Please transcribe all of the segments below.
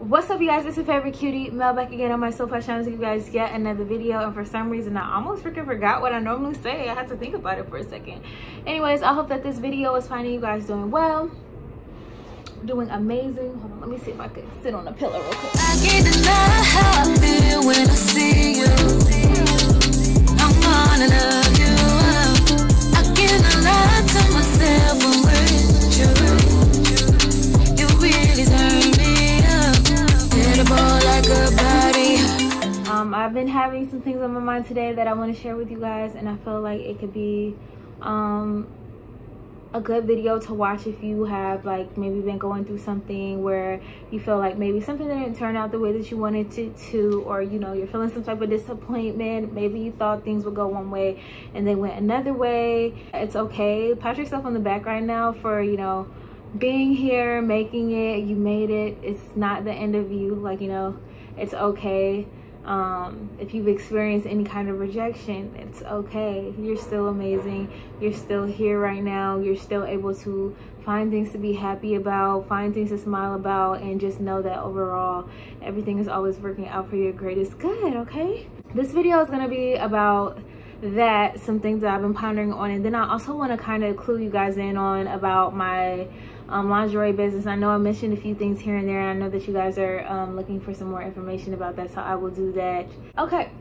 What's up, you guys? It's your favorite cutie Mel back again on my SoFi channel to give you guys yet another video. And for some reason I almost freaking forgot what I normally say. I had to think about it for a second. Anyways, I hope that this video is finding you guys doing well, doing amazing. Hold on, let me see if I could sit on a pillow real quick. I can't deny how I feel when I see you. I'm gonna love you. I cannot lie to myself when we're you really turn me up. Like a body. I've been having some things on my mind today that I want to share with you guys, and I feel like it could be a good video to watch if you have like maybe been going through something where you feel like maybe something didn't turn out the way that you wanted it to, or you know, you're feeling some type of disappointment. Maybe you thought things would go one way and they went another way. It's okay. Pat yourself on the back right now for, you know, being here, making it. You made it. It's not the end of you. Like, you know, it's okay. If you've experienced any kind of rejection, it's okay. You're still amazing. You're still here right now. You're still able to find things to be happy about, find things to smile about, and just know that overall everything is always working out for your greatest good. Okay, this video is going to be about that, some things that I've been pondering on, and then I also want to kind of clue you guys in on about my lingerie business. I know I mentioned a few things here and there, and I know that you guys are looking for some more information about that, so I will do that. Okay,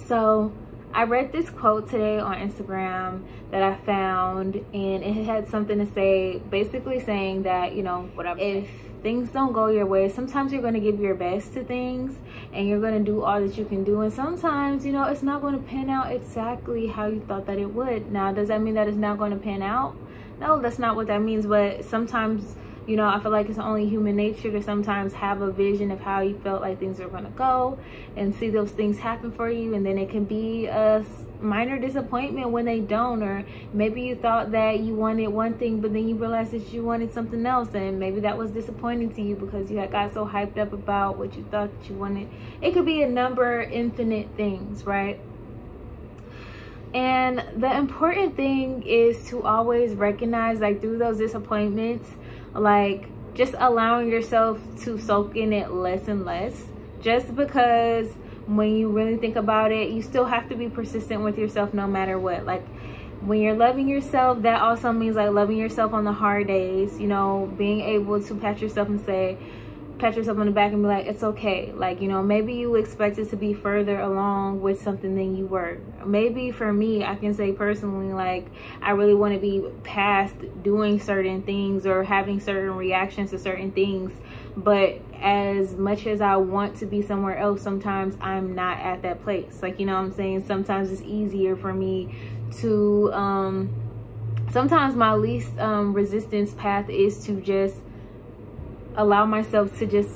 so I read this quote today on Instagram that I found, and it had something to say, basically saying that, you know, whatever, if things don't go your way, sometimes you're going to give your best to things and you're going to do all that you can do, and sometimes, you know, it's not going to pan out exactly how you thought that it would. Now, does that mean that it's not going to pan out? No, that's not what that means. But sometimes, you know, I feel like it's only human nature to sometimes have a vision of how you felt like things are going to go and see those things happen for you, and then it can be a minor disappointment when they don't. Or maybe you thought that you wanted one thing, but then you realized that you wanted something else, and maybe that was disappointing to you because you had got so hyped up about what you thought that you wanted. It could be a number, infinite things, right? And the important thing is to always recognize, like, through those disappointments, like, just allowing yourself to soak in it less and less. Just because when you really think about it, you still have to be persistent with yourself no matter what. Like, when you're loving yourself, that also means like loving yourself on the hard days, you know, being able to pat yourself on the back and be like, it's okay. Like, you know, maybe you expected to be further along with something than you were. Maybe for me, I can say personally, like, I really want to be past doing certain things or having certain reactions to certain things, but as much as I want to be somewhere else, sometimes I'm not at that place. Like, you know what I'm saying? Sometimes it's easier for me to sometimes my least resistance path is to just allow myself to just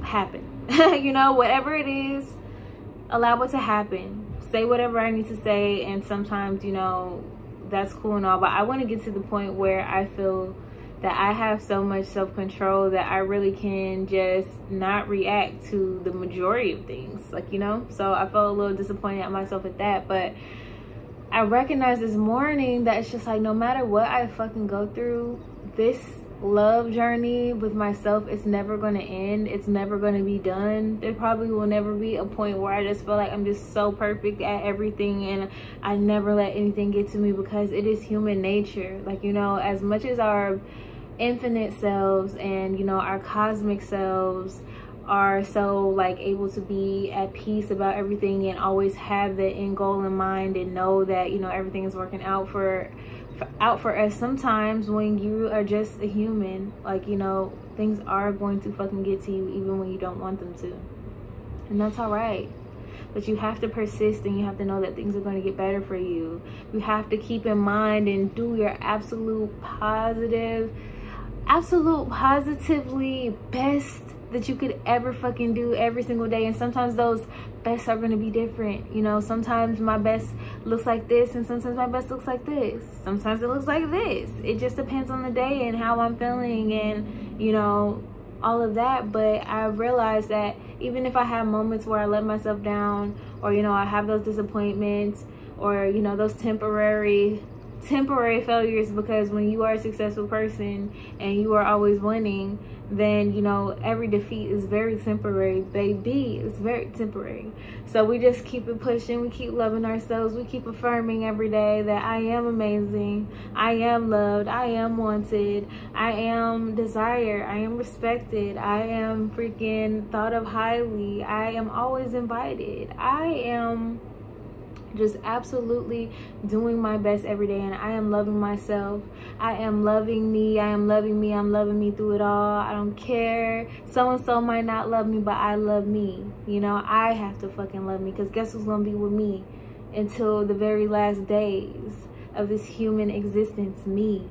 happen. You know, whatever it is, allow it to happen. Say whatever I need to say, and sometimes, you know, that's cool and all, but I want to get to the point where I feel that I have so much self-control that I really can just not react to the majority of things, like, you know. So I felt a little disappointed at myself at that, but I recognized this morning that it's just like, no matter what I fucking go through, this love journey with myself, it's never going to end. It's never going to be done. There probably will never be a point where I just feel like I'm just so perfect at everything and I never let anything get to me, because it is human nature. Like, you know, as much as our infinite selves and, you know, our cosmic selves are so like able to be at peace about everything and always have the end goal in mind and know that, you know, everything is working out for us, sometimes when you are just a human, like, you know, things are going to fucking get to you even when you don't want them to, and that's all right. But you have to persist, and you have to know that things are going to get better for you. You have to keep in mind and do your positively best that you could ever fucking do every single day. And sometimes those bests are going to be different. You know, sometimes my best looks like this, and sometimes my best looks like this. Sometimes it looks like this. It just depends on the day and how I'm feeling, and, you know, all of that. But I realized that even if I have moments where I let myself down, or, you know, I have those disappointments, or, you know, those temporary failures, because when you are a successful person and you are always winning, then, you know, every defeat is very temporary, baby. It's very temporary. So we just keep it pushing. We keep loving ourselves. We keep affirming every day that I am amazing. I am loved. I am wanted. I am desired. I am respected. I am freaking thought of highly. I am always invited. I am just absolutely doing my best every day, and I am loving myself. I am loving me. I am loving me. I'm loving me through it all. I don't care. So-and-so might not love me, but I love me. You know, I have to fucking love me, because guess who's gonna be with me until the very last days of this human existence? Me.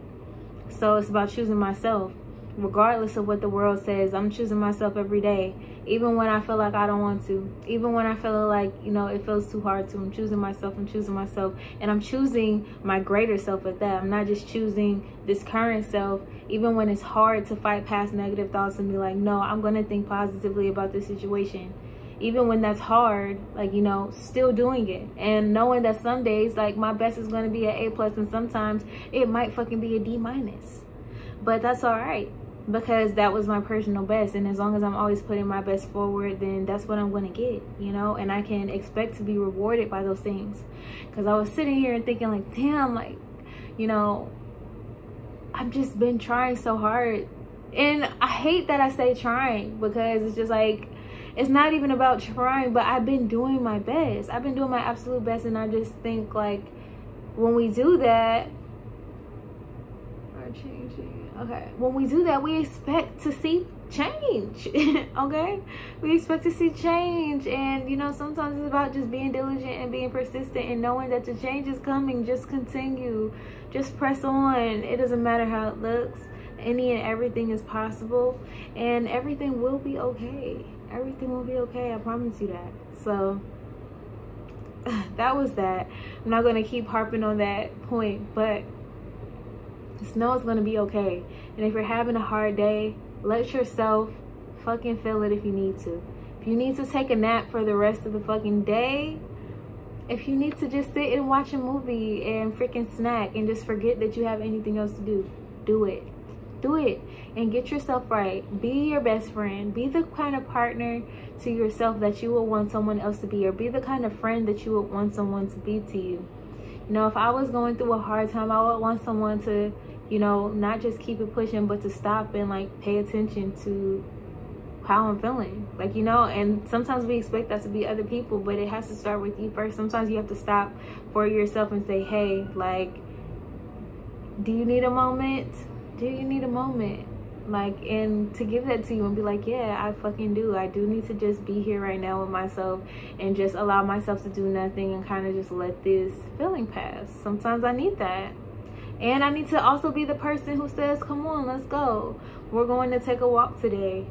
So it's about choosing myself. Regardless of what the world says, I'm choosing myself every day. Even when I feel like I don't want to. Even when I feel like, you know, it feels too hard to. I'm choosing myself. I'm choosing myself. And I'm choosing my greater self at that. I'm not just choosing this current self. Even when it's hard to fight past negative thoughts and be like, no, I'm going to think positively about this situation. Even when that's hard, like, you know, still doing it. And knowing that some days, like, my best is going to be an A+, and sometimes it might fucking be a D-. But that's all right, because that was my personal best. And as long as I'm always putting my best forward, then that's what I'm going to get, you know. And I can expect to be rewarded by those things. Because I was sitting here and thinking like, damn, like, you know, I've just been trying so hard. And I hate that I say trying, because it's just like, it's not even about trying, but I've been doing my best. I've been doing my absolute best. And I just think, like, when we do that, when we do that, we expect to see change. Okay, we expect to see change. And, you know, sometimes it's about just being diligent and being persistent and knowing that the change is coming. Just continue, just press on. It doesn't matter how it looks. Any and everything is possible, and everything will be okay. Everything will be okay, I promise you that. So that was that. I'm not going to keep harping on that point, but just know it's going to be okay. And if you're having a hard day, let yourself fucking feel it if you need to. If you need to take a nap for the rest of the fucking day, if you need to just sit and watch a movie and freaking snack and just forget that you have anything else to do, do it. Do it and get yourself right. Be your best friend. Be the kind of partner to yourself that you would want someone else to be, or be the kind of friend that you would want someone to be to you. You know, if I was going through a hard time, I would want someone to, you know, not just keep it pushing, but to stop and like pay attention to how I'm feeling. Like, you know, and sometimes we expect that to be other people, but it has to start with you first. Sometimes you have to stop for yourself and say, hey, like, do you need a moment? Do you need a moment? Like, and to give that to you and be like, yeah, I fucking do. I do need to just be here right now with myself and just allow myself to do nothing and kind of just let this feeling pass. Sometimes I need that. And I need to also be the person who says, come on, let's go. We're going to take a walk today.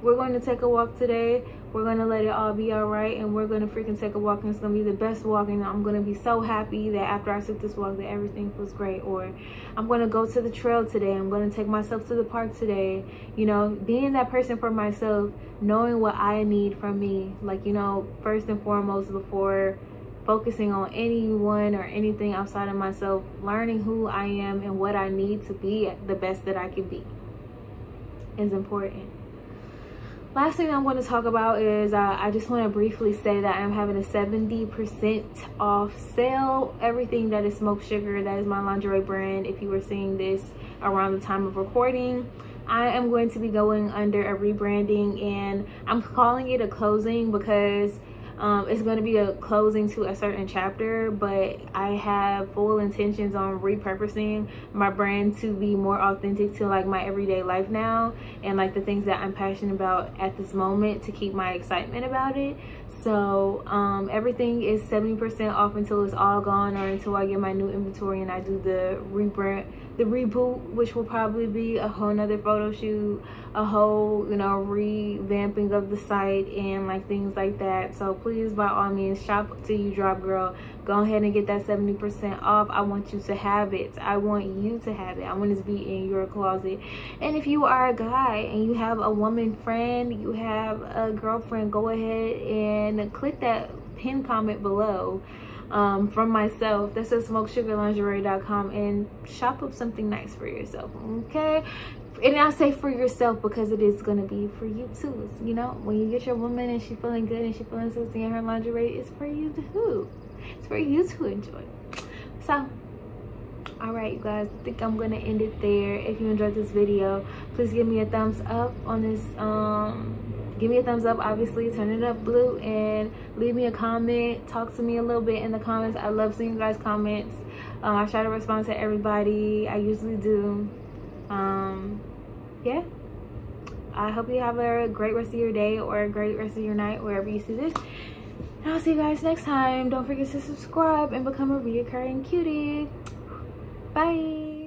We're going to take a walk today. We're going to let it all be all right. And we're going to freaking take a walk. And it's going to be the best walk. And I'm going to be so happy that after I took this walk that everything feels great. Or I'm going to go to the trail today. I'm going to take myself to the park today. You know, being that person for myself, knowing what I need from me. Like, you know, first and foremost, before focusing on anyone or anything outside of myself, learning who I am and what I need to be the best that I can be is important. Last thing I'm going to talk about is I just want to briefly say that I'm having a 70% off sale. Everything that is Smoke Sugar, that is my lingerie brand. If you were seeing this around the time of recording, I am going to be going under a rebranding, and I'm calling it a closing because it's going to be a closing to a certain chapter, but I have full intentions on repurposing my brand to be more authentic to like my everyday life now, and like the things that I'm passionate about at this moment, to keep my excitement about it. So everything is 70% off until it's all gone, or until I get my new inventory and I do the reboot, which will probably be a whole nother photo shoot, a whole, you know, revamping of the site and like things like that. So please, by all means, shop till you drop, girl. Go ahead and get that 70% off. I want you to have it. I want you to have it. I want it to be in your closet. And if you are a guy and you have a woman friend, you have a girlfriend, go ahead and click that pinned comment below from myself that says SmokeSugarLingerie.com and shop up something nice for yourself. Okay, and I say for yourself because it is gonna be for you too. You know, when you get your woman and she feeling good and she feeling sexy in her lingerie, it's for you too. It's for you to enjoy. So, all right, you guys, I think I'm gonna end it there. If you enjoyed this video, please give me a thumbs up on this. Give me a thumbs up, obviously, turn it up blue, and leave me a comment. Talk to me a little bit in the comments. I love seeing you guys' comments. I try to respond to everybody. I usually do. Yeah, I hope you have a great rest of your day or a great rest of your night wherever you see this. And I'll see you guys next time. Don't forget to subscribe and become a reoccurring cutie. Bye.